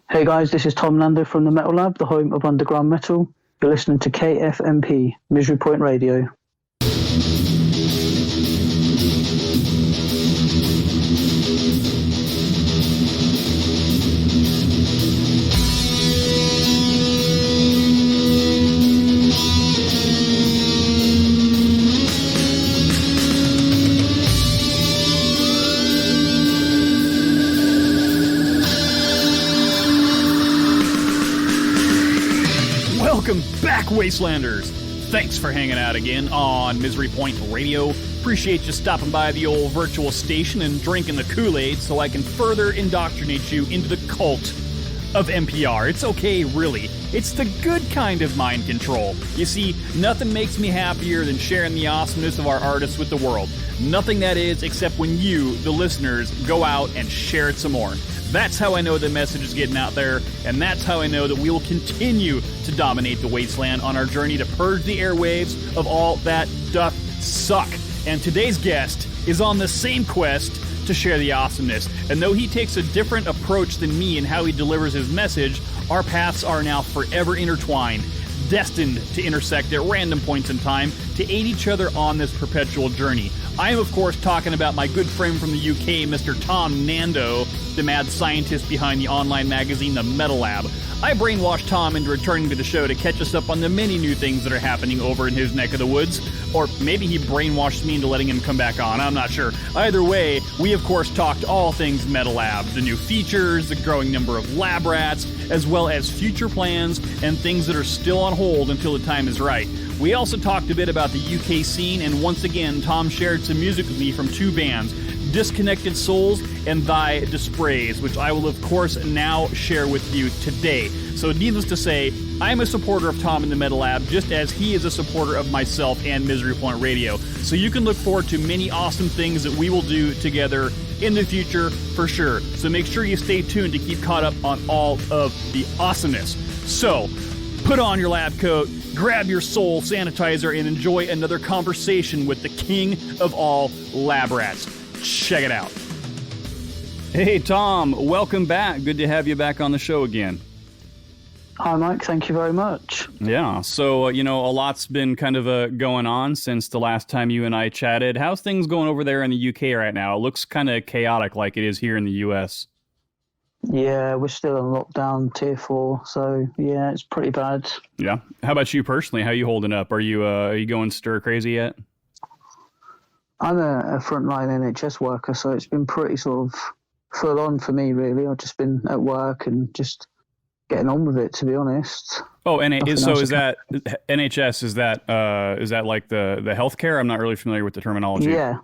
Hey guys, this is Tom Nando from the Metal Lab, the home of underground metal. You're listening to KFMP, Misery Point Radio. Welcome back, Wastelanders! Thanks for hanging out again on Misery Point Radio. Appreciate you stopping by the old virtual station and drinking the Kool-Aid so I can further indoctrinate you into the cult of NPR. It's okay, really. It's the good kind of mind control. You see, nothing makes me happier than sharing the awesomeness of our artists with the world. Nothing that is, except when you, the listeners, go out and share it some more. That's how I know the message is getting out there, and that's how I know that we will continue to dominate the wasteland on our journey to purge the airwaves of all that doth suck. And today's guest is on the same quest to share the awesomeness. And though he takes a different approach than me in how he delivers his message, our paths are now forever intertwined, destined to intersect at random points in time to aid each other on this perpetual journey. I am, of course, talking about my good friend from the UK, Mr. Tom Nando, the mad scientist behind the online magazine The Metal Lab. I brainwashed Tom into returning to the show to catch us up on the many new things that are happening over in his neck of the woods. Or maybe he brainwashed me into letting him come back on, I'm not sure. Either way, we of course talked all things Metal Lab, the new features, the growing number of lab rats, as well as future plans and things that are still on hold until the time is right. We also talked a bit about the UK scene, and once again, Tom shared some music with me from two bands, Disconnected Souls and Thy Dispraise, which I will of course now share with you today. So needless to say, I'm a supporter of Tom in the Metal Lab, just as he is a supporter of myself and Misery Point Radio. So you can look forward to many awesome things that we will do together in the future for sure. So make sure you stay tuned to keep caught up on all of the awesomeness. So, put on your lab coat, grab your soul sanitizer, and enjoy another conversation with the king of all lab rats. Check it out. Hey, Tom, welcome back. Good to have you back on the show again. Hi Mike, thank you very much. Yeah, so, a lot's been kind of going on since the last time you and I chatted. How's things going over there in the UK right now? It looks kind of chaotic like it is here in the US. Yeah, we're still on lockdown tier 4, so yeah, it's pretty bad. Yeah. How about you personally? How are you holding up? Are you going stir crazy yet? I'm a frontline NHS worker, so it's been pretty sort of full on for me, really. I've just been at work and just getting on with it, to be honest. Oh, and is that NHS? Is that like the healthcare? I'm not really familiar with the terminology. Yeah,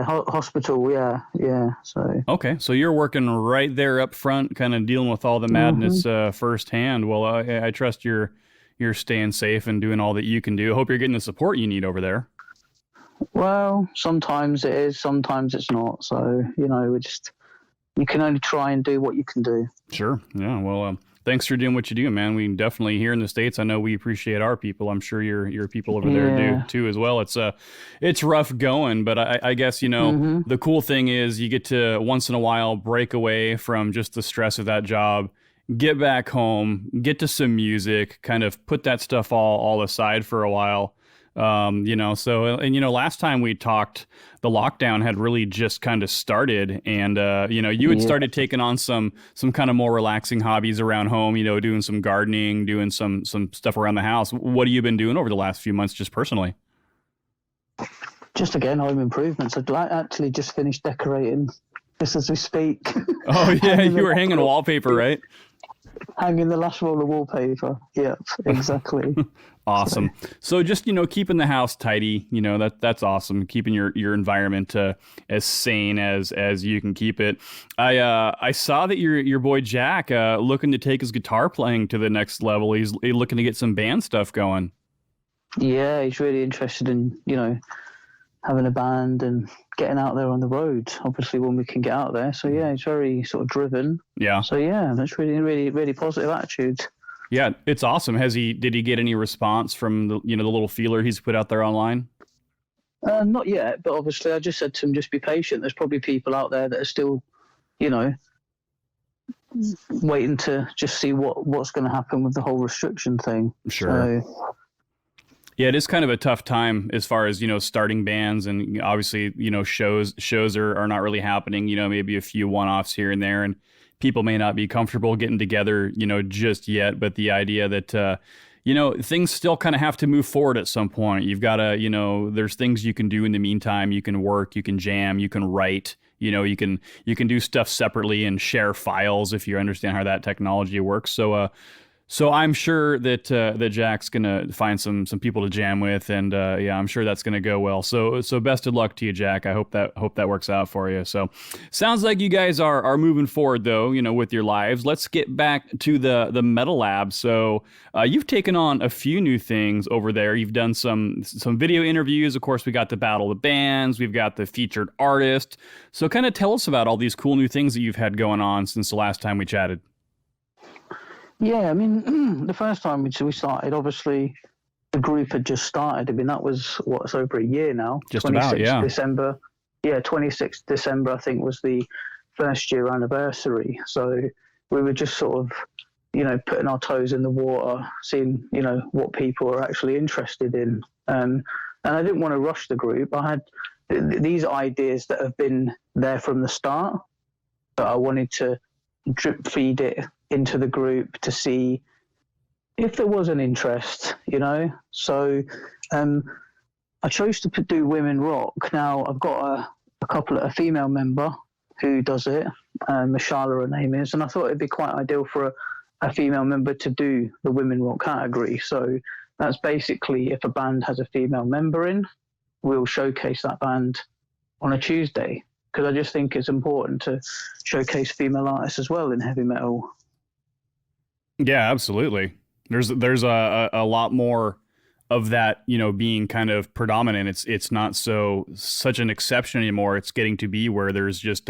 hospital. Yeah. So okay, so you're working right there up front, kind of dealing with all the madness firsthand. Well, I trust you're staying safe and doing all that you can do. I hope you're getting the support you need over there. Well, sometimes it is, sometimes it's not. So you can only try and do what you can do. Sure. Yeah. Well. Thanks for doing what you do, man. We definitely here in the States, I know we appreciate our people. I'm sure your people over there do too as well. It's rough going, but I guess, the cool thing is you get to once in a while break away from just the stress of that job, get back home, get to some music, kind of put that stuff all aside for a while. Last time we talked, the lockdown had really just kind of started, and you had started taking on some kind of more relaxing hobbies around home, doing some gardening, doing some stuff around the house. What have you been doing over the last few months just personally? Just again, home improvements. I'd actually just finished decorating just as we speak. Oh yeah, you were hanging wallpaper, right? Hanging the last roll of wallpaper. Yep, exactly. Awesome. So just, keeping the house tidy, that's awesome. Keeping your environment as sane as you can keep it. I saw that your boy Jack looking to take his guitar playing to the next level. He's looking to get some band stuff going. Yeah, he's really interested in, having a band and getting out there on the road, obviously, when we can get out there. So yeah, he's very sort of driven. Yeah. So yeah, that's really, really, really positive attitude. Yeah, it's awesome. Did he get any response from the little feeler he's put out there online? Not yet, but obviously I just said to him, just be patient. There's probably people out there that are still, waiting to just see what's going to happen with the whole restriction thing. Sure. So, yeah, it is kind of a tough time as far as, starting bands, and obviously, shows are not really happening, maybe a few one-offs here and there, and people may not be comfortable getting together, just yet. But the idea that, things still kind of have to move forward at some point. You've got to, there's things you can do in the meantime. You can work, you can jam, you can write, you can do stuff separately and share files if you understand how that technology works. So I'm sure that Jack's gonna find some people to jam with, and I'm sure that's gonna go well. So best of luck to you, Jack. I hope that works out for you. So sounds like you guys are moving forward though, with your lives. Let's get back to the Metal Lab. So you've taken on a few new things over there. You've done some video interviews. Of course, we got the Battle of the Bands. We've got the featured artist. So kind of tell us about all these cool new things that you've had going on since the last time we chatted. Yeah, I mean, the first time we started, obviously, the group had just started. I mean, that was, it's over a year now. Just about, yeah. December. Yeah, 26th December, I think, was the first year anniversary. So we were just sort of, putting our toes in the water, seeing, what people are actually interested in. And I didn't want to rush the group. I had these ideas that have been there from the start, but I wanted to drip feed it into the group to see if there was an interest, So I chose to do women rock. Now I've got a female member who does it, Mashala her name is, and I thought it'd be quite ideal for a female member to do the women rock category. So that's basically, if a band has a female member in, we'll showcase that band on a Tuesday, because I just think it's important to showcase female artists as well in heavy metal. Yeah, absolutely. There's a lot more of that, being kind of predominant. It's not such an exception anymore. It's getting to be where there's just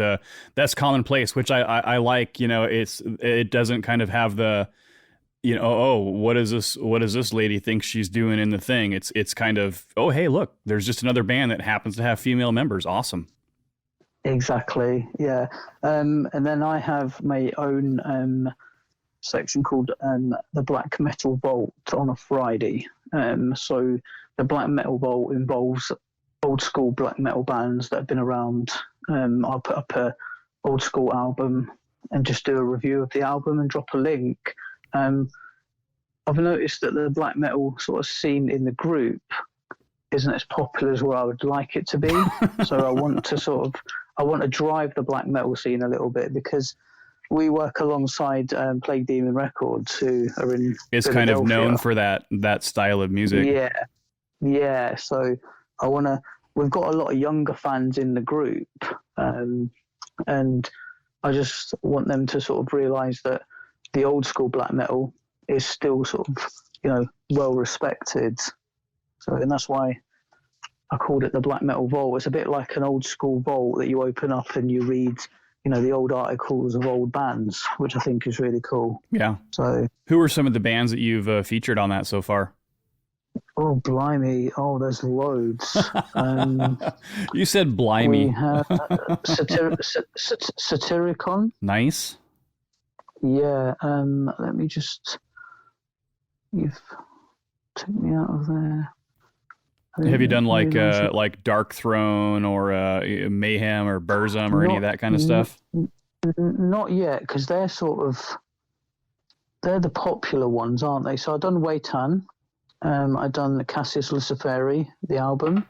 that's commonplace, which I like. It doesn't kind of have the, what is this lady think she's doing in the thing. It's kind of, oh, hey, look, there's just another band that happens to have female members. Awesome. Exactly. Yeah. And then I have my own section called the Black Metal Vault on a Friday. So the Black Metal Vault involves old school black metal bands that have been around. I'll put up a old school album and just do a review of the album and drop a link. I've noticed that the black metal sort of scene in the group isn't as popular as what I would like it to be. So I want to drive the black metal scene a little bit, because we work alongside Plague Demon Records, who are in It's kind of known for that style of music. Yeah. So we've got a lot of younger fans in the group, and I just want them to sort of realise that the old school black metal is still sort of, well respected. So, and that's why I called it the Black Metal Vault. It's a bit like an old school vault that you open up and you read, the old articles of old bands, which I think is really cool. Yeah. So, who are some of the bands that you've featured on that so far? Oh, blimey. Oh, there's loads. You said blimey. We have Satyricon. Nice. Yeah. Let me just... You've took me out of there. Have you done like Dark Throne or Mayhem or Burzum or any of that kind of stuff? Not yet, because they're the popular ones, aren't they? So I've done Waitan. I've done Cassius Luciferi, the album.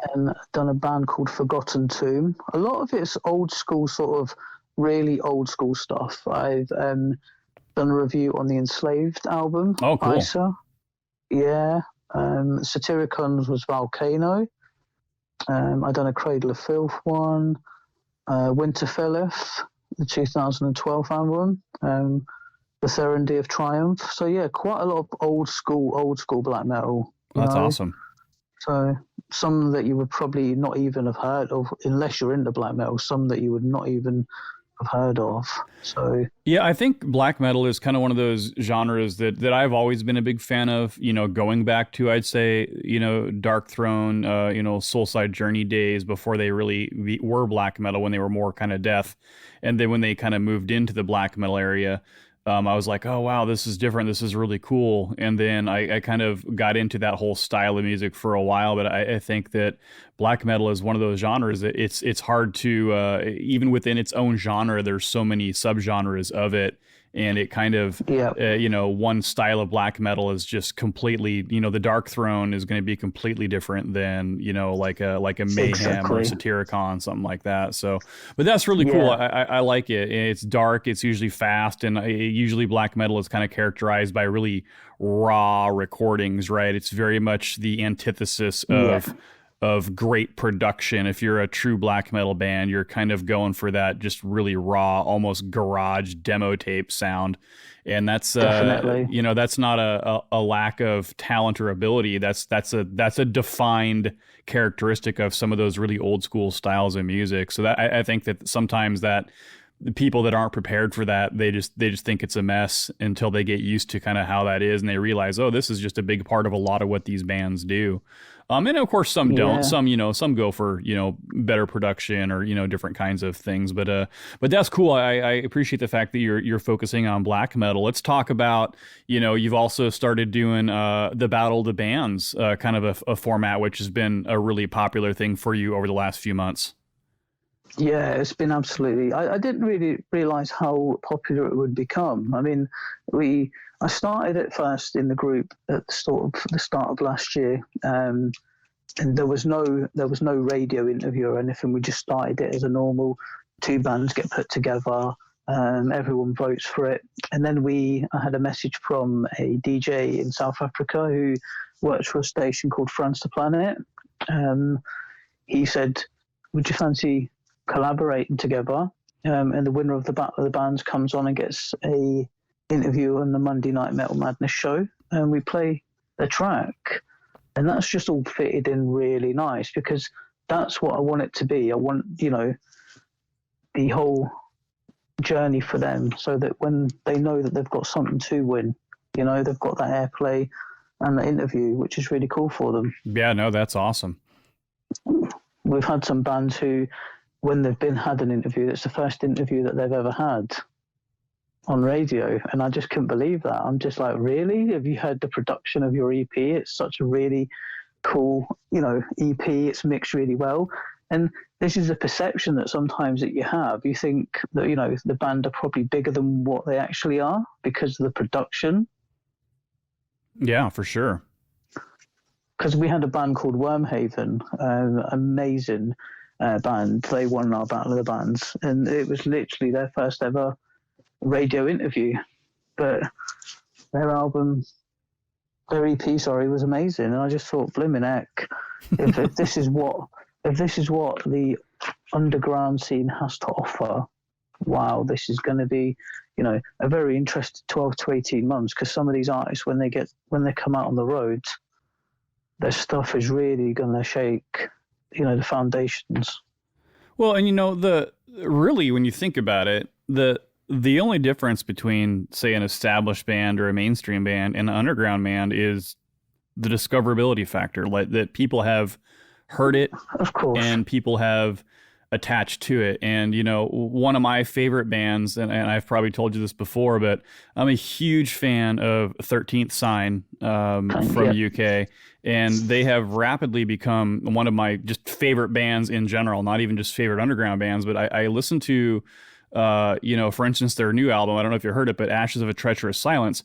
I've done a band called Forgotten Tomb. A lot of it's old school, sort of really old school stuff. I've done a review on the Enslaved album. Oh, cool. Isa. Yeah. Satyricons was Volcano. I've done a Cradle of Filth one. Winterfelleth, the 2012 album. The Serenity of Triumph. So yeah, quite a lot of old school black metal. That's awesome. So some that you would probably not even have heard of, unless you're into black metal. Some that you would not even have heard of. So yeah, I think black metal is kind of one of those genres that I've always been a big fan of. Going back to, I'd say, Dark Throne, Soulside Journey days before they really were black metal, when they were more kind of death, and then when they kind of moved into the black metal area. I was like, oh, wow, this is different. This is really cool. And then I kind of got into that whole style of music for a while. But I think that black metal is one of those genres that it's hard to, even within its own genre, there's so many subgenres of it. And it kind of, yeah, one style of black metal is just completely, the Dark Throne is going to be completely different than, like a Mayhem exactly. or Satyricon, something like that. So, but that's really cool. I like it. It's dark. It's usually fast, and usually black metal is kind of characterized by really raw recordings, right? It's very much the antithesis of great production. If you're a true black metal band, you're kind of going for that just really raw, almost garage demo tape sound. And that's definitely, that's not a lack of talent or ability. That's a defined characteristic of some of those really old school styles of music. So that I think that sometimes that the people that aren't prepared for that, they just think it's a mess until they get used to kind of how that is, and they realize, oh, this is just a big part of a lot of what these bands do. And of course some don't. Some go for, better production or, different kinds of things. But that's cool. I appreciate the fact that you're focusing on black metal. Let's talk about, you've also started doing the Battle of the Bands, kind of a format, which has been a really popular thing for you over the last few months. Yeah, it's been absolutely. I didn't really realize how popular it would become. I mean, I started it first in the group at the start of last year, and there was no radio interview or anything. We just started it as a normal two bands get put together. Everyone votes for it, and then I had a message from a DJ in South Africa who works for a station called France the Planet. He said, "Would you fancy collaborating together?" And the winner of the Battle of the Bands comes on and gets a interview on the Monday Night Metal Madness show, and we play the track. And that's just all fitted in really nice, because that's what I want it to be. I want, the whole journey for them, so that when they know that they've got something to win, they've got that airplay and the interview, which is really cool for them. Yeah, no, that's awesome. We've had some bands who, when they've had an interview, it's the first interview that they've ever had on radio, and I just couldn't believe that. I'm just like, really? Have you heard the production of your EP? It's such a really cool, EP. It's mixed really well. And this is a perception that sometimes that you have. You think that, the band are probably bigger than what they actually are because of the production. Yeah, for sure. Because we had a band called Wormhaven, amazing band. They won our Battle of the Bands, and it was literally their first ever radio interview. But their EP, was amazing, and I just thought, blimmin' heck, if this is what the underground scene has to offer, wow, this is going to be, a very interesting 12 to 18 months. Because some of these artists, when they come out on the road, their stuff is really going to shake, the foundations. Well, and really, when you think about it, the only difference between, say, an established band or a mainstream band and an underground band is the discoverability factor, like that people have heard it, of course, and people have attached to it. And one of my favorite bands, and I've probably told you this before, but I'm a huge fan of 13th Sign from UK, and they have rapidly become one of my just favorite bands in general, not even just favorite underground bands. But I listen to for instance, their new album, I don't know if you heard it, but Ashes of a Treacherous Silence.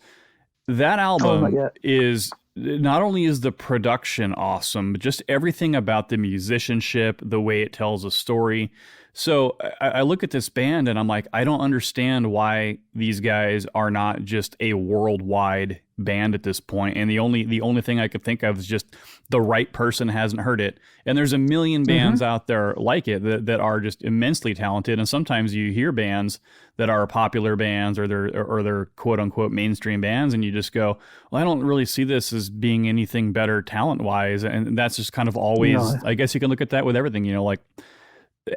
That album is, not only is the production awesome, but just everything about the musicianship, the way it tells a story. So I look at this band and I'm like, I don't understand why these guys are not just a worldwide band at this point. And the only thing I could think of is just the right person hasn't heard it. And there's a million bands out there like it that are just immensely talented. And sometimes you hear bands that are popular bands or they're quote unquote mainstream bands, and you just go, well, I don't really see this as being anything better talent wise. And that's just kind of always, I guess you can look at that with everything, like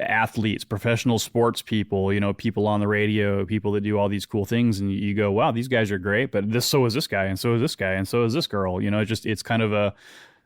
athletes, professional sports people, you know, people on the radio, people that do all these cool things, and you go, wow, these guys are great, but so is this guy, and so is this guy, and so is this girl. You know, it's kind of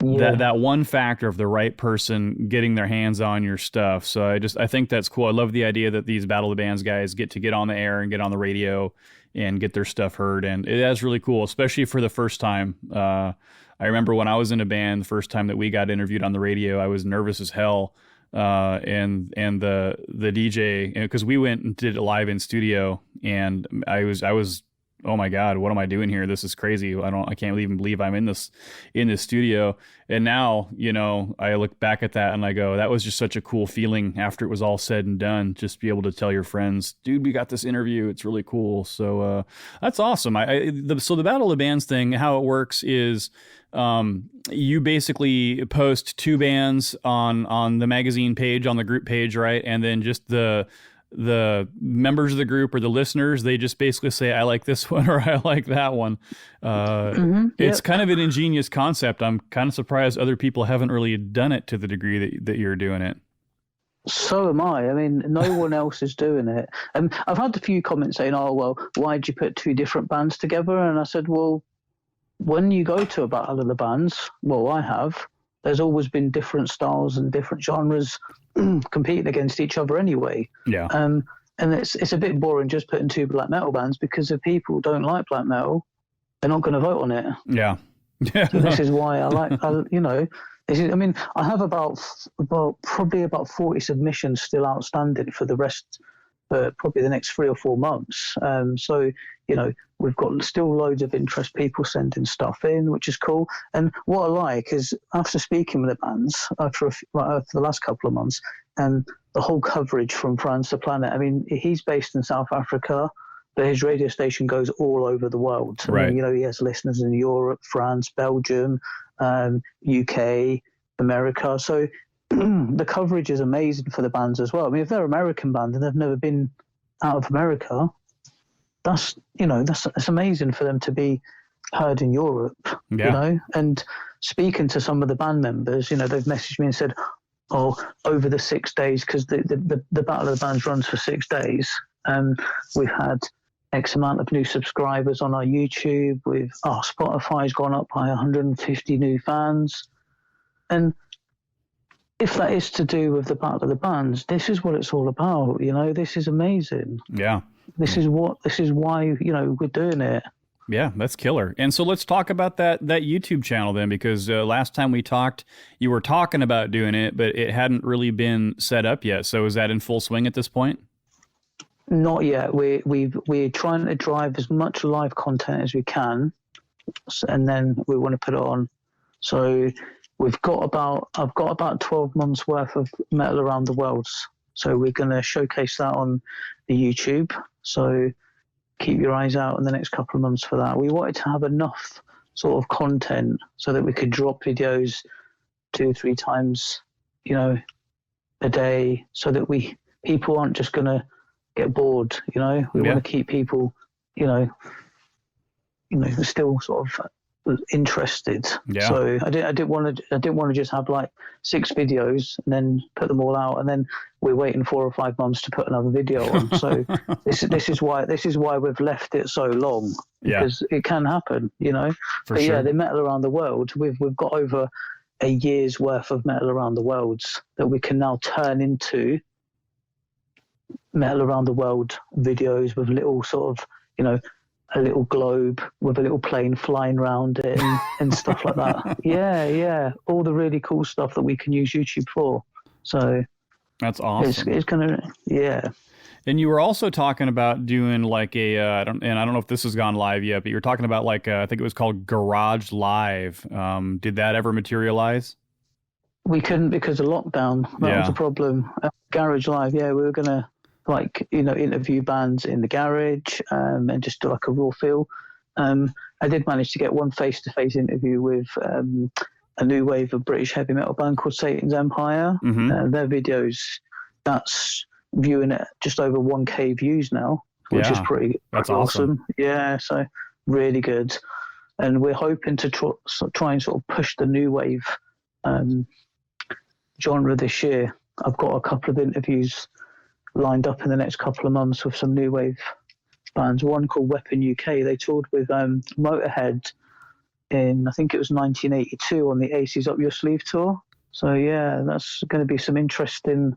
Yeah. that one factor of the right person getting their hands on your stuff. So I think that's cool. I love the idea that these Battle of the Bands guys get to get on the air and get on the radio and get their stuff heard, and that's really cool, especially for the first time. I remember when I was in a band, the first time that we got interviewed on the radio, I was nervous as hell. And the DJ, because we went and did it live in studio, and I was oh my God, what am I doing here? This is crazy. I can't even believe I'm in this studio. And now, you know, I look back at that and I go, that was just such a cool feeling after it was all said and done. Just be able to tell your friends, dude, we got this interview. It's really cool. So that's awesome. So the Battle of the Bands thing, how it works is you basically post two bands on the magazine page, on the group page, right? And then just the members of the group or the listeners, they just basically say, I like this one or I like that one. It's kind of an ingenious concept. I'm kind of surprised other people haven't really done it to the degree that you're doing it. So am I. I mean, no one else is doing it. And I've had a few comments saying, oh, well, why'd you put two different bands together? And I said, well, when you go to a Battle of the Bands, well, I have, there's always been different styles and different genres competing against each other anyway. Yeah. And it's a bit boring just putting two black metal bands, because if people don't like black metal, they're not going to vote on it. Yeah. Yeah. So this is why I mean, I have probably about 40 submissions still outstanding for the rest, probably the next 3 or 4 months. So, you know, we've got still loads of interest, people sending stuff in, which is cool. And what I like is, after speaking with the bands for the last couple of months, and the whole coverage from France to Planet. I mean, he's based in South Africa, but his radio station goes all over the world. Right. I mean, you know, he has listeners in Europe, France, Belgium, UK, America. So the coverage is amazing for the bands as well. I mean, if they're an American band and they've never been out of America, that's amazing for them to be heard in Europe. Yeah. You know, and speaking to some of the band members, you know, they've messaged me and said, oh, over the 6 days, because the Battle of the Bands runs for 6 days, we've had X amount of new subscribers on our YouTube. Spotify's gone up by 150 new fans. And if that is to do with the Battle of the Bands, this is what it's all about. You know, this is amazing. Yeah. This is why, you know, we're doing it. Yeah, that's killer. And so let's talk about that YouTube channel then, because last time we talked, you were talking about doing it, but it hadn't really been set up yet. So is that in full swing at this point? Not yet. We're trying to drive as much live content as we can, and then we want to put it on. So I've got about 12 months worth of Metal Around the World. So we're going to showcase that on the YouTube. So keep your eyes out in the next couple of months for that. We wanted to have enough sort of content so that we could drop videos 2-3 times, you know, a day, so that people aren't just going to get bored. You know, we want to keep people, you know, still sort of interested. Yeah. So I didn't want to just have like 6 videos and then put them all out, and then we're waiting 4 or 5 months to put another video on. So this is why we've left it so long, because it can happen, you know. For sure. Yeah, the Metal Around the World, we've got over a year's worth of Metal Around the Worlds that we can now turn into Metal Around the World videos with little sort of, you know, a little globe with a little plane flying around it and stuff like that. Yeah. All the really cool stuff that we can use YouTube for. So that's awesome. It's gonna, yeah. And you were also talking about doing like I don't know if this has gone live yet, but you were talking about like I think it was called Garage Live. Did that ever materialize? We couldn't because of lockdown. That was a problem. Garage Live, we were gonna, like, you know, interview bands in the garage and just do like a raw feel. I did manage to get one face-to-face interview with a new wave of British heavy metal band called Satan's Empire. Mm-hmm. Their videos, that's viewing at just over 1K views now, which is pretty awesome. Yeah, so really good. And we're hoping to try and sort of push the new wave genre this year. I've got a couple of interviews lined up in the next couple of months with some new wave bands. One called Weapon UK. They toured with Motorhead in, I think it was 1982, on the Aces Up Your Sleeve tour. So yeah, that's going to be some interesting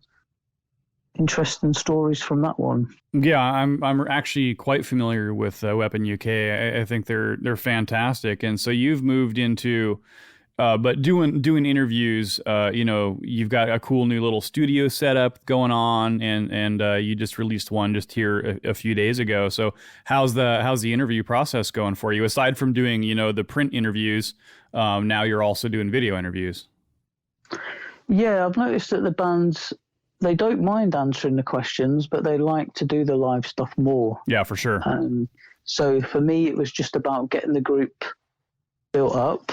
stories from that one. Yeah, I'm actually quite familiar with Weapon UK. I think they're fantastic, and so you've moved into. But doing interviews, you've got a cool new little studio setup going on, and you just released one just here a few days ago. So how's the interview process going for you? Aside from doing the print interviews, now you're also doing video interviews. Yeah, I've noticed that the bands, they don't mind answering the questions, but they like to do the live stuff more. Yeah, for sure. So for me, it was just about getting the group built up,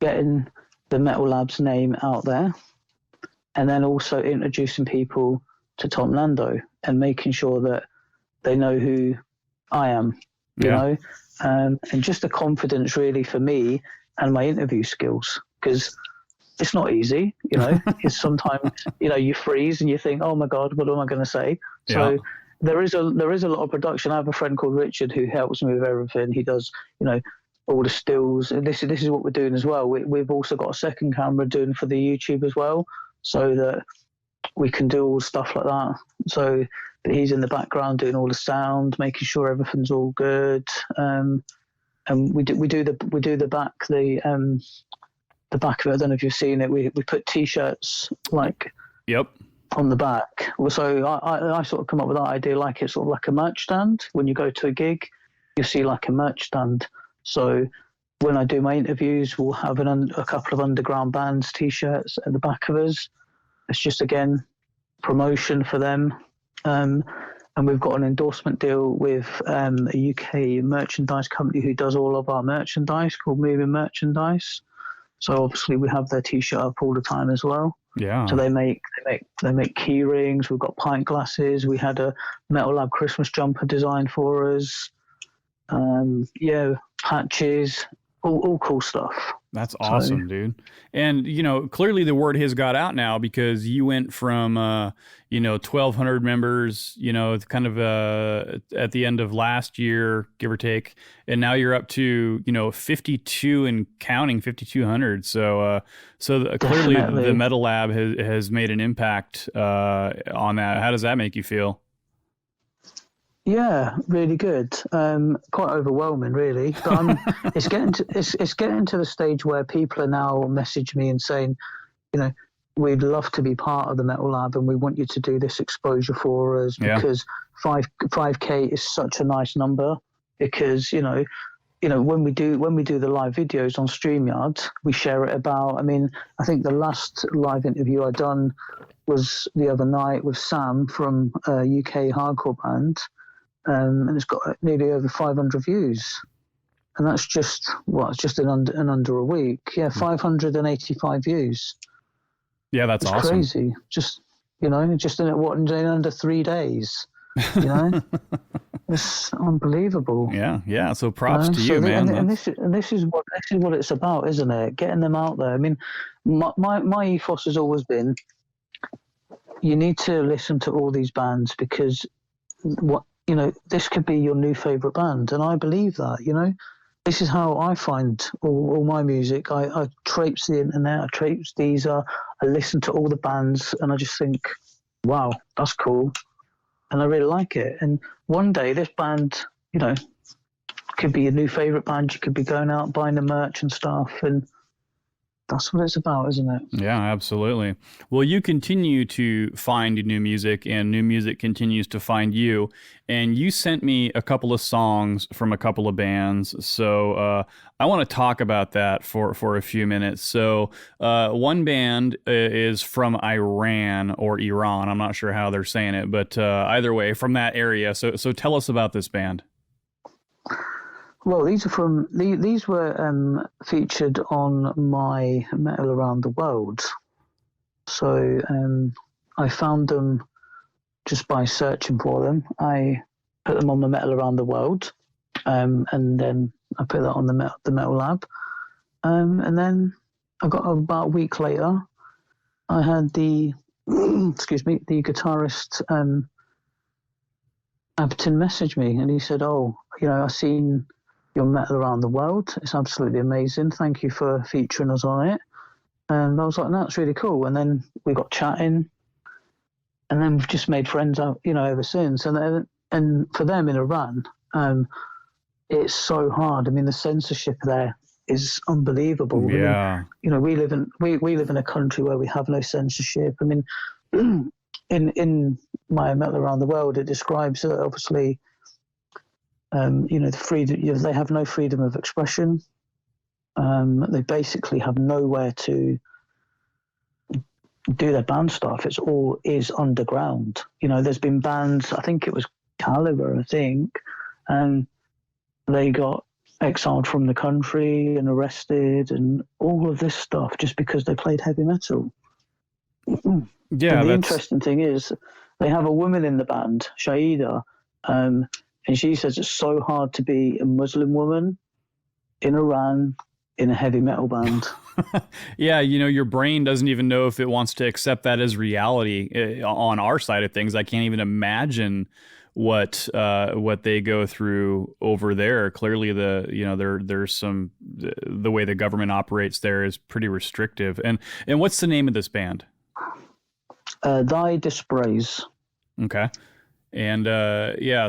getting the Metal Lab's name out there, and then also introducing people to Tom Nando and making sure that they know who I am, you know, and just the confidence really for me and my interview skills, because it's not easy, it's sometimes, you freeze and you think, oh my God, what am I going to say? Yeah. So there is a lot of production. I have a friend called Richard who helps me with everything. He does, all the stills. And this is what we're doing as well. We've also got a second camera doing for the YouTube as well, so that we can do all stuff like that. So he's in the background doing all the sound, making sure everything's all good. And we do the back, the back of it. I don't know if you've seen it. We put T-shirts on the back. So I sort of come up with that idea, like it's sort of like a merch stand. When you go to a gig, you see like a merch stand. So when I do my interviews, we'll have a couple of underground bands T-shirts at the back of us. It's just, again, promotion for them. And we've got an endorsement deal with a UK merchandise company who does all of our merchandise, called Moving Merchandise. So obviously we have their T-shirt up all the time as well. Yeah. So they make key rings. We've got pint glasses. We had a Metal Lab Christmas jumper designed for us. Patches, all cool stuff. That's awesome, dude. And clearly the word has got out now, because you went from 1,200 members, kind of at the end of last year, give or take, and now you're up to 52 and counting, 5,200. So clearly the Metal Lab has made an impact on that. How does that make you feel? Yeah, really good. Quite overwhelming, really. But it's getting to the stage where people are now messaging me and saying, we'd love to be part of the Metal Lab, and we want you to do this exposure for us, because 5K is such a nice number. Because when we do the live videos on StreamYard, we share it about. I mean, I think the last live interview I done was the other night with Sam from a UK hardcore band. And it's got nearly over 500 views, and that's just in under a week. Yeah, 585 views. Yeah, that's awesome. Crazy. Just in under 3 days. It's unbelievable. Yeah. So props to you, man. And this is what it's about, isn't it? Getting them out there. I mean, my ethos has always been, you need to listen to all these bands, because this could be your new favorite band. And I believe that, this is how I find all my music. I traipse the internet, I traipse Deezer, I listen to all the bands, and I just think, wow, that's cool. And I really like it. And one day this band, could be your new favorite band. You could be going out buying the merch and stuff. And that's what it's about, isn't it? Yeah, absolutely. Well, you continue to find new music, and new music continues to find you. And you sent me a couple of songs from a couple of bands. So I want to talk about that for a few minutes. So one band is from Iran or Iran. I'm not sure how they're saying it, but either way, from that area. So tell us about this band. Well, these were featured on my Metal Around the World. So I found them just by searching for them. I put them on the Metal Around the World, and then I put that on the Metal Lab. And then I got about a week later, I had the excuse me, the guitarist Abington messaged me, and he said, "Oh, I've seen your metal around the world. It's absolutely amazing. Thank you for featuring us on it." And I was like, "No, that's really cool." And then we got chatting, and then we've just made friends out, ever since. And for them in Iran, it's so hard. I mean, the censorship there is unbelievable. Yeah. I mean, we live in a country where we have no censorship. I mean, in my Metal Around the World, it describes that obviously, the freedom. They have no freedom of expression. They basically have nowhere to do their band stuff. It's all is underground. There's been bands. I think it was Caliber. I think, and they got exiled from the country and arrested and all of this stuff just because they played heavy metal. Yeah. And the interesting thing is they have a woman in the band, Shaida, and she says it's so hard to be a Muslim woman in Iran in a heavy metal band. Yeah, your brain doesn't even know if it wants to accept that as reality. On our side of things, I can't even imagine what they go through over there. Clearly, there's some the way the government operates there is pretty restrictive. And what's the name of this band? Thy Dispraise. Okay, and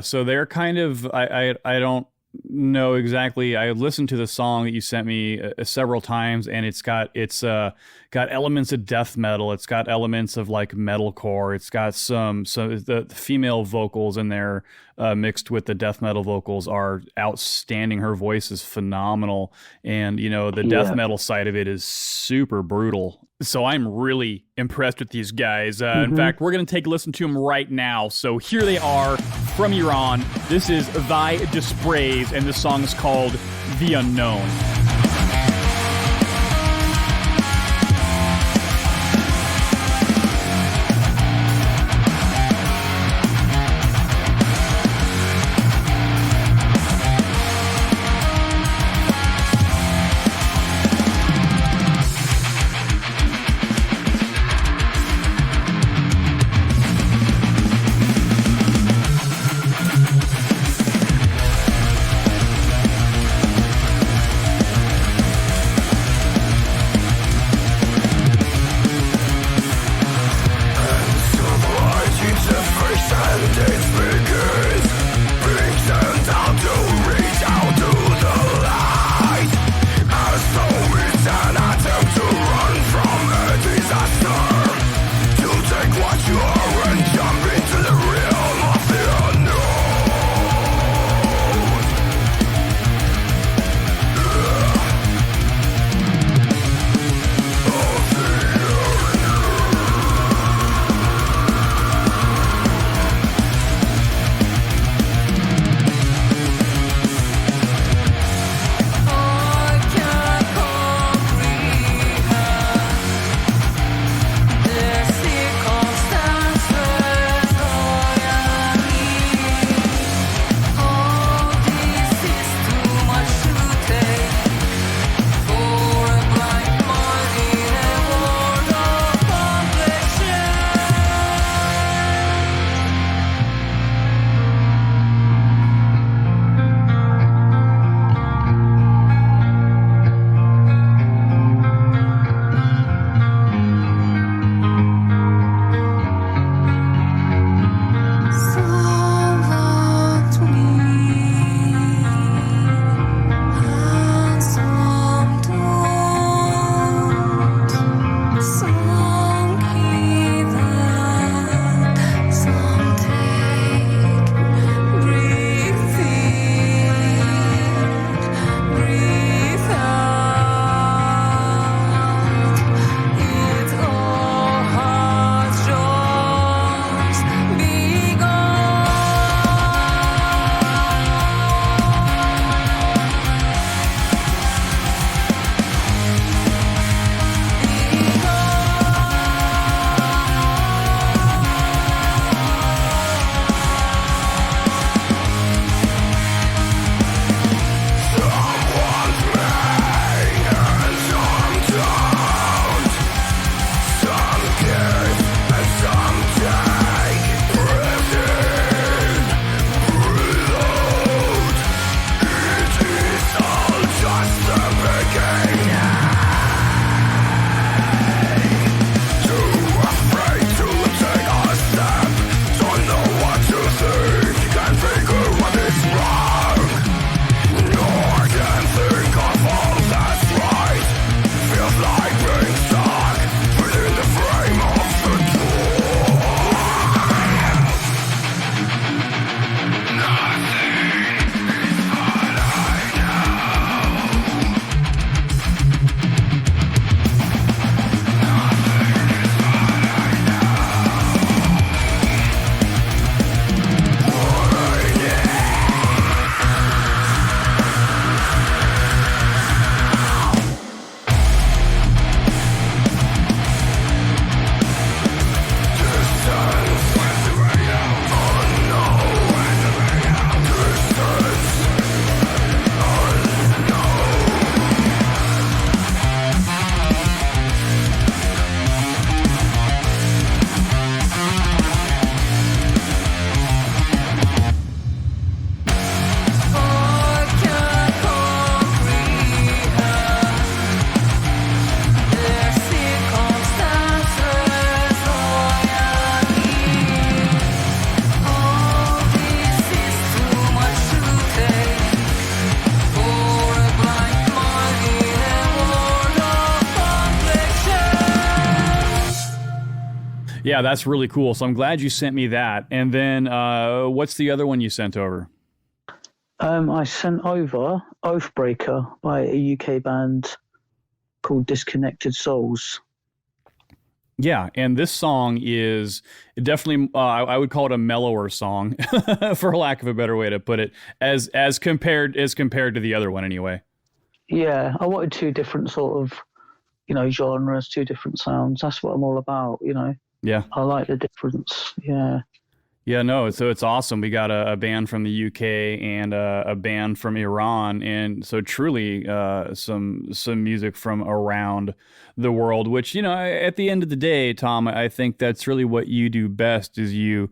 so they're kind of I don't know exactly. I listened to the song that you sent me several times, and it's got elements of death metal. It's got elements of like metalcore. It's got some the female vocals in there mixed with the death metal vocals are outstanding. Her voice is phenomenal, and the death metal side of it is super brutal. So I'm really impressed with these guys. In fact, we're going to take a listen to them right now. So here they are from Iran. This is Thy Dispraise, and this song is called The Unknown. Yeah, that's really cool. So I'm glad you sent me that. And then what's the other one you sent over? I sent over Oathbreaker by a UK band called Disconnected Souls. Yeah, and this song is definitely I would call it a mellower song, for lack of a better way to put it, as compared to the other one anyway. Yeah, I wanted two different sort of, genres, two different sounds. That's what I'm all about, Yeah. I like the difference. Yeah. Yeah, no, so it's awesome. We got a band from the UK and a band from Iran, and so truly some music from around the world. Which at the end of the day, Tom, I think that's really what you do best. Is you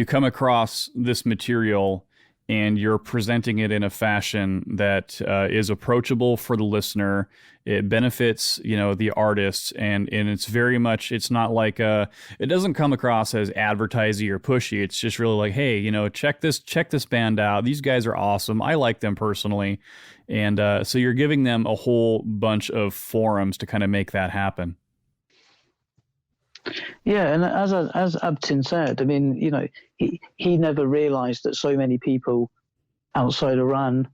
come across this material and you're presenting it in a fashion that is approachable for the listener. It benefits, the artists, and it's very much, it's not like it doesn't come across as advertising or pushy. It's just really like, hey, check this band out. These guys are awesome. I like them personally. And so you're giving them a whole bunch of forums to kind of make that happen. Yeah, and as Abtin said, I mean, he never realized that so many people outside Iran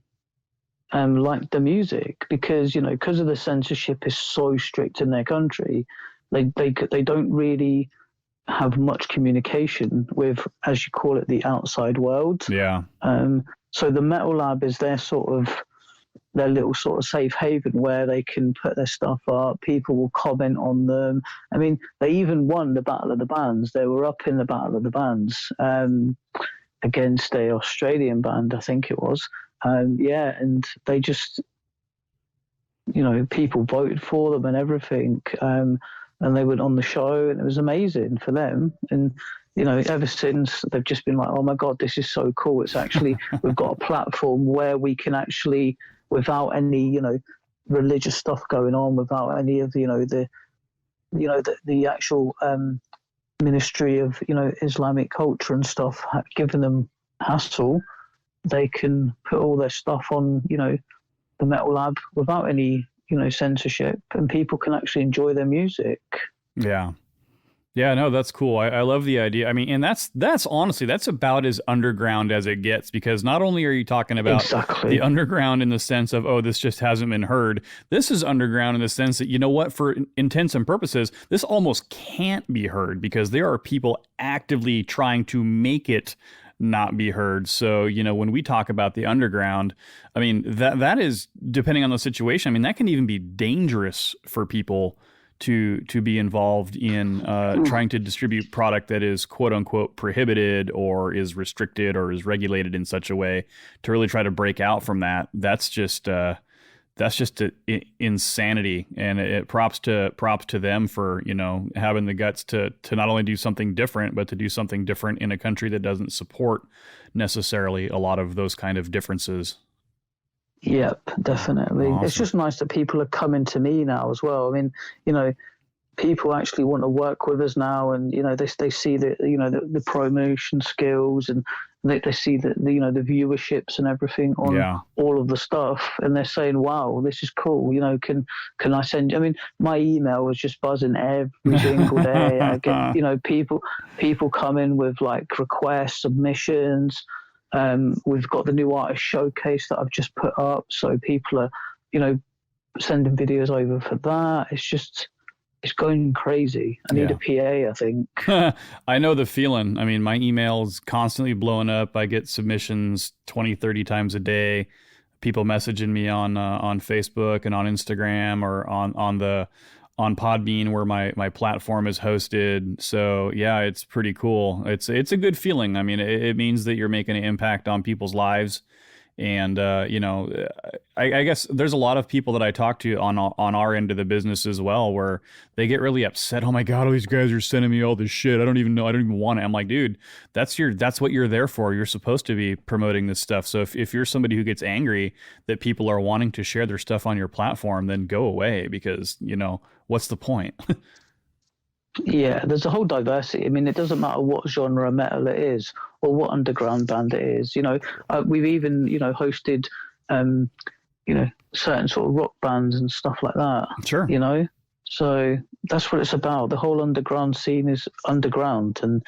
liked the music because of the censorship is so strict in their country. They don't really have much communication with, as you call it, the outside world. Yeah. So the Metal Lab is their little sort of safe haven where they can put their stuff up. People will comment on them. I mean, they even won the Battle of the Bands. They were up in the Battle of the Bands against a Australian band, I think it was. And they just, people voted for them and everything. And they went on the show, and it was amazing for them. And ever since, they've just been like, oh my God, this is so cool. It's actually, we've got a platform where we can actually, without any, religious stuff going on, without any of, the actual Ministry of, Islamic culture and stuff, giving them hassle, they can put all their stuff on, the Metal Lab without any, censorship, and people can actually enjoy their music. Yeah. Yeah, no, that's cool. I love the idea. I mean, and that's honestly, that's about as underground as it gets, because not only are you talking about the underground in the sense of, oh, this just hasn't been heard. This is underground in the sense that, for intents and purposes, this almost can't be heard because there are people actively trying to make it not be heard. So, when we talk about the underground, I mean, that is, depending on the situation, I mean, that can even be dangerous for people to be involved in trying to distribute product that is quote unquote prohibited or is restricted or is regulated in such a way to really try to break out from that. That's just insanity. And props to them for, having the guts to not only do something different, but to do something different in a country that doesn't support necessarily a lot of those kind of differences. Yep, definitely. Awesome. It's just nice that people are coming to me now as well. I mean, people actually want to work with us now, and they see the promotion skills, and they see the viewerships and everything on all of the stuff, and they're saying, "Wow, this is cool." Can I send? I mean, my email was just buzzing every single day. I get people come in with like requests, submissions. We've got the new artist showcase that I've just put up, so people are, sending videos over for that. It's going crazy. I need a PA, I think. I know the feeling. I mean, my email's constantly blowing up. I get submissions 20, 30 times a day. People messaging me on Facebook and on Instagram or on Podbean, where my platform is hosted. So yeah, it's pretty cool. It's a good feeling. I mean, it means that you're making an impact on people's lives. And, I guess there's a lot of people that I talk to on our end of the business as well, where they get really upset. Oh my God, all these guys are sending me all this shit. I don't even want it. I'm like, dude, that's what you're there for. You're supposed to be promoting this stuff. So if you're somebody who gets angry that people are wanting to share their stuff on your platform, then go away, because, what's the point? Yeah, there's a whole diversity. I mean, it doesn't matter what genre of metal it is or what underground band it is. We've even, hosted, certain sort of rock bands and stuff like that. Sure. So that's what it's about. The whole underground scene is underground, and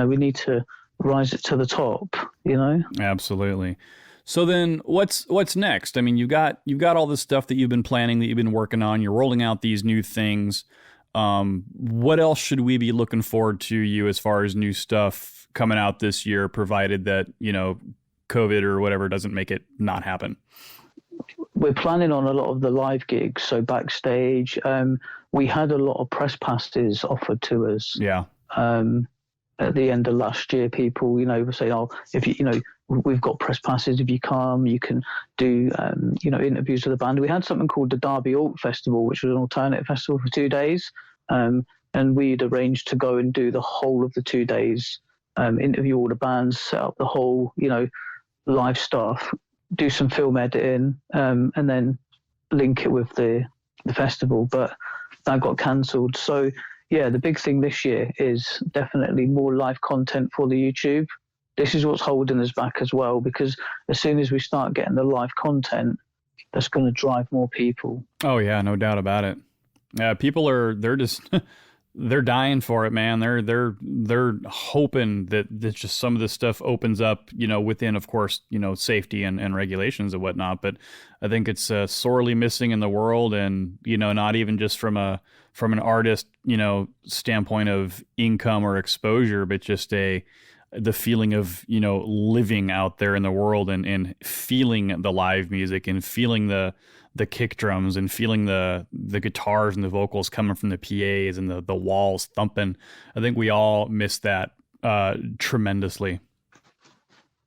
we need to rise it to the top. Absolutely. So then what's next? I mean, you've got all this stuff that you've been planning, that you've been working on. You're rolling out these new things. What else should we be looking forward to you as far as new stuff coming out this year, provided that, COVID or whatever doesn't make it not happen? We're planning on a lot of the live gigs. So backstage, we had a lot of press passes offered to us. Yeah. At the end of last year, people, were saying, "Oh, if we've got press passes. If you come, you can do, interviews with the band." We had something called the Derby Alt Festival, which was an alternative festival for 2 days, and we'd arranged to go and do the whole of the 2 days, interview all the bands, set up the whole, live stuff, do some film editing, and then link it with the festival. But that got cancelled. So yeah, the big thing this year is definitely more live content for the YouTube. This is what's holding us back as well, because as soon as we start getting the live content, that's going to drive more people. Oh yeah, no doubt about it. Yeah, they're just they're dying for it, man. They're hoping that just some of this stuff opens up, within, of course, safety and regulations and whatnot. But I think it's sorely missing in the world, and not even just from an artist, standpoint of income or exposure, but just the feeling of, living out there in the world and feeling the live music and feeling the kick drums and feeling the guitars and the vocals coming from the PAs and the walls thumping. I think we all miss that tremendously.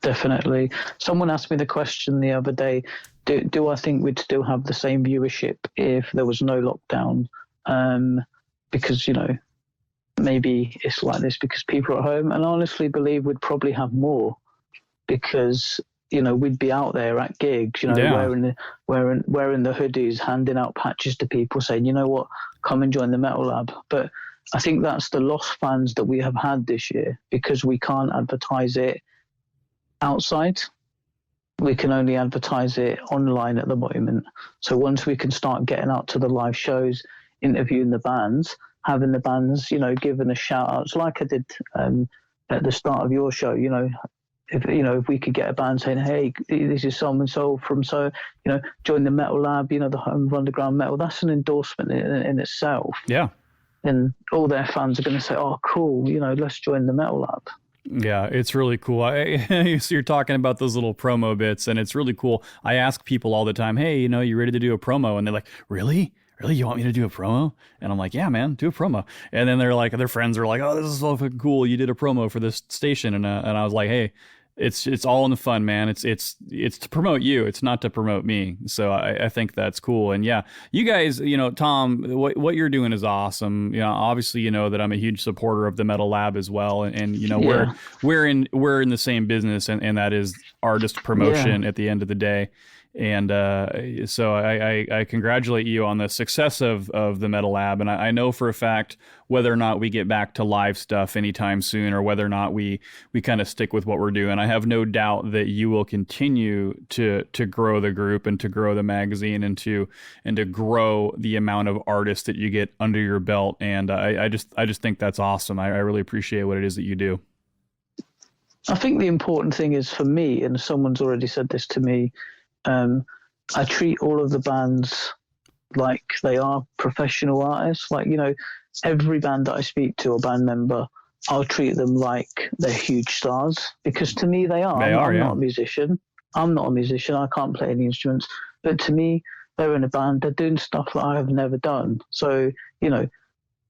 Definitely. Someone asked me the question the other day, do I think we'd still have the same viewership if there was no lockdown? Because, maybe it's like this because people are at home, and I honestly believe we'd probably have more because, we'd be out there at gigs, wearing the hoodies, handing out patches to people saying, you know what, come and join the Metal Lab. But I think that's the lost fans that we have had this year because we can't advertise it outside. We can only advertise it online at the moment. So once we can start getting out to the live shows, interviewing the bands, having the bands, giving us shout outs like I did at the start of your show, if we could get a band saying, hey, this is so and so from join the Metal Lab, the home of underground metal, that's an endorsement in itself. Yeah. And all their fans are going to say, oh, cool, let's join the Metal Lab. Yeah, it's really cool. So you're talking about those little promo bits, and it's really cool. I ask people all the time, hey, you ready to do a promo? And they're like, really? Really? You want me to do a promo? And I'm like, yeah, man, do a promo. And then they're like, their friends are like, oh, this is so fucking cool. You did a promo for this station. And I was like, hey, it's all in the fun, man. It's to promote you. It's not to promote me. So I think that's cool. And yeah, you guys, Tom, what you're doing is awesome. Obviously, that I'm a huge supporter of the Metal Lab as well. And Yeah. we're in the same business, and that is artist promotion at the end of the day. And so I congratulate you on the success of the Metal Lab. And I know for a fact whether or not we get back to live stuff anytime soon, or whether or not we kind of stick with what we're doing, I have no doubt that you will continue to grow the group and to grow the magazine and to grow the amount of artists that you get under your belt. And I just think that's awesome. I really appreciate what it is that you do. I think the important thing is for me, and someone's already said this to me, I treat all of the bands like they are professional artists. Like, every band that I speak to, a band member, I'll treat them like they're huge stars, because to me they are. I'm not a musician. I can't play any instruments. But to me, they're in a band. They're doing stuff that I have never done. So,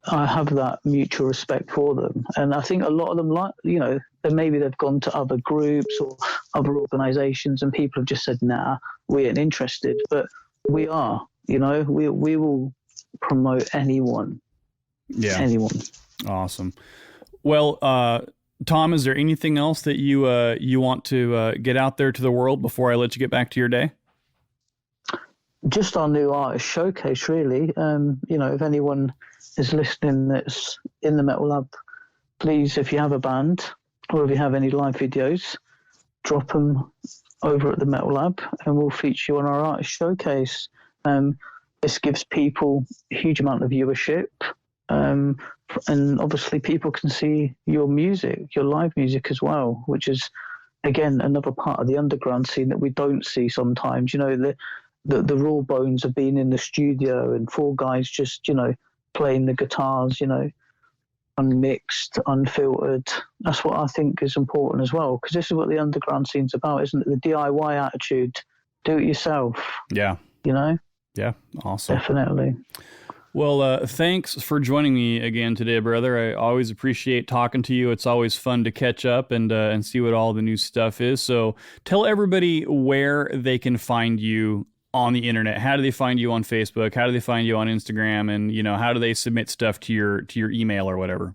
I have that mutual respect for them. And I think a lot of them, maybe they've gone to other groups or other organizations, and people have just said, nah, we ain't interested. But we are, we will promote anyone. Yeah. Anyone. Awesome. Well, Tom, is there anything else that you want to get out there to the world before I let you get back to your day? Just our new artist showcase, really. If anyone is listening that's in the Metal Lab, please, if you have a band or if you have any live videos, drop them over at the Metal Lab and we'll feature you on our artist showcase. this gives people a huge amount of viewership. And obviously people can see your music, your live music as well, which is, again, another part of the underground scene that we don't see sometimes. You know, the raw bones of being in the studio and four guys just, you know, playing the guitars, you know, unmixed, unfiltered. That's what I think is important as well, because this is what the underground scene's about, isn't it? The DIY attitude, do it yourself. Yeah. You know? Yeah, awesome. Definitely. Well, thanks for joining me again today, brother. I always appreciate talking to you. It's always fun to catch up and see what all the new stuff is. So tell everybody where they can find you on the internet. How do they find you on Facebook? How do they find you on Instagram? And, you know, how do they submit stuff to your email or whatever?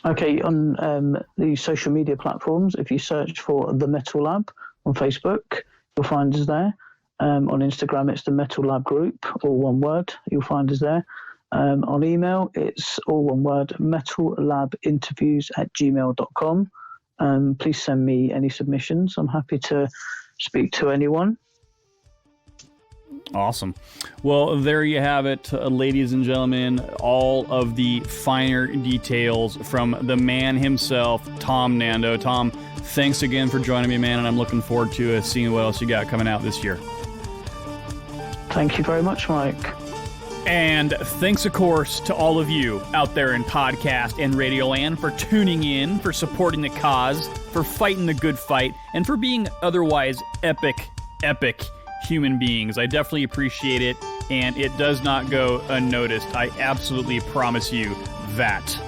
Okay, on the social media platforms, if you search for The Metal Lab on Facebook, you'll find us there. On Instagram, it's the Metal Lab Group, all one word. You'll find us there. On email, it's all one word, metallabinterviews@gmail.com. Please send me any submissions. I'm happy to speak to anyone. Awesome. Well, there you have it, ladies and gentlemen, all of the finer details from the man himself, Tom Nando. Tom, thanks again for joining me, man, and I'm looking forward to seeing what else you got coming out this year. Thank you very much, Mike. And thanks, of course, to all of you out there in podcast and radio land for tuning in, for supporting the cause, for fighting the good fight, and for being otherwise epic human beings. I definitely appreciate it, and it does not go unnoticed. I absolutely promise you that.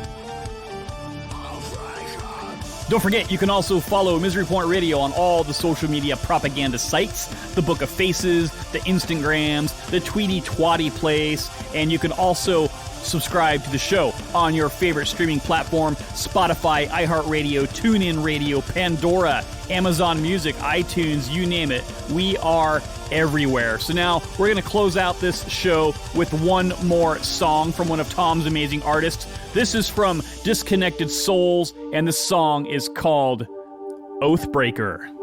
Don't forget, you can also follow Misery Point Radio on all the social media propaganda sites, the Book of Faces, the Instagrams, the Tweety Twatty place, and you can also subscribe to the show on your favorite streaming platform, Spotify, iHeartRadio, TuneIn Radio, Pandora, Amazon Music, iTunes, you name it. We are everywhere. So now we're going to close out this show with one more song from one of Tom's amazing artists. This is from Disconnected Souls, and the song is called Oathbreaker.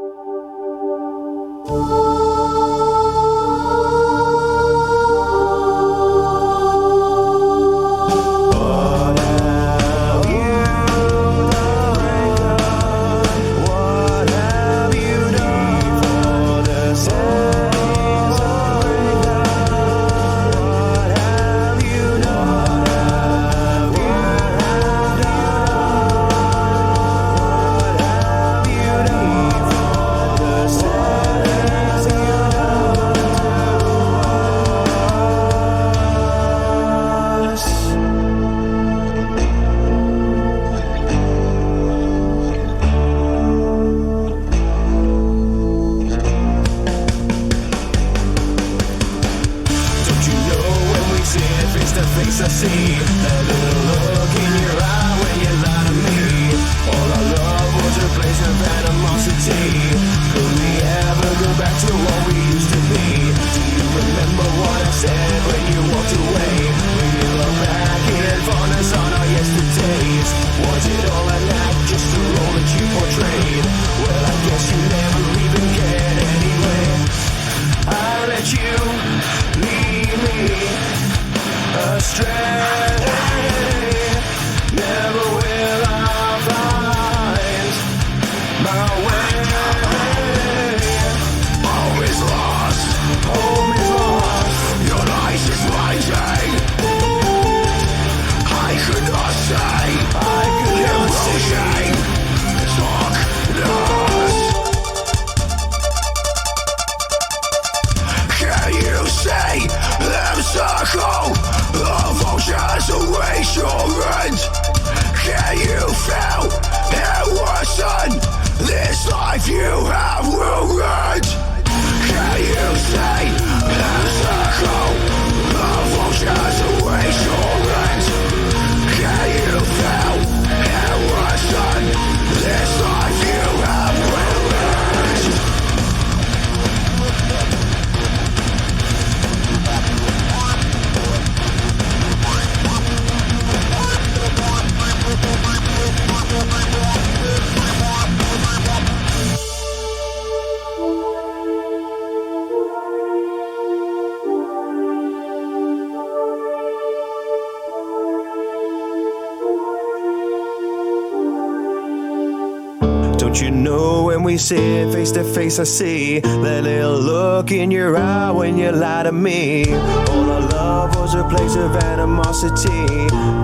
Don't you know when we sit face to face I see that little look in your eye when you lie to me? All our love was a place of animosity.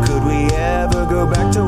Could we ever go back to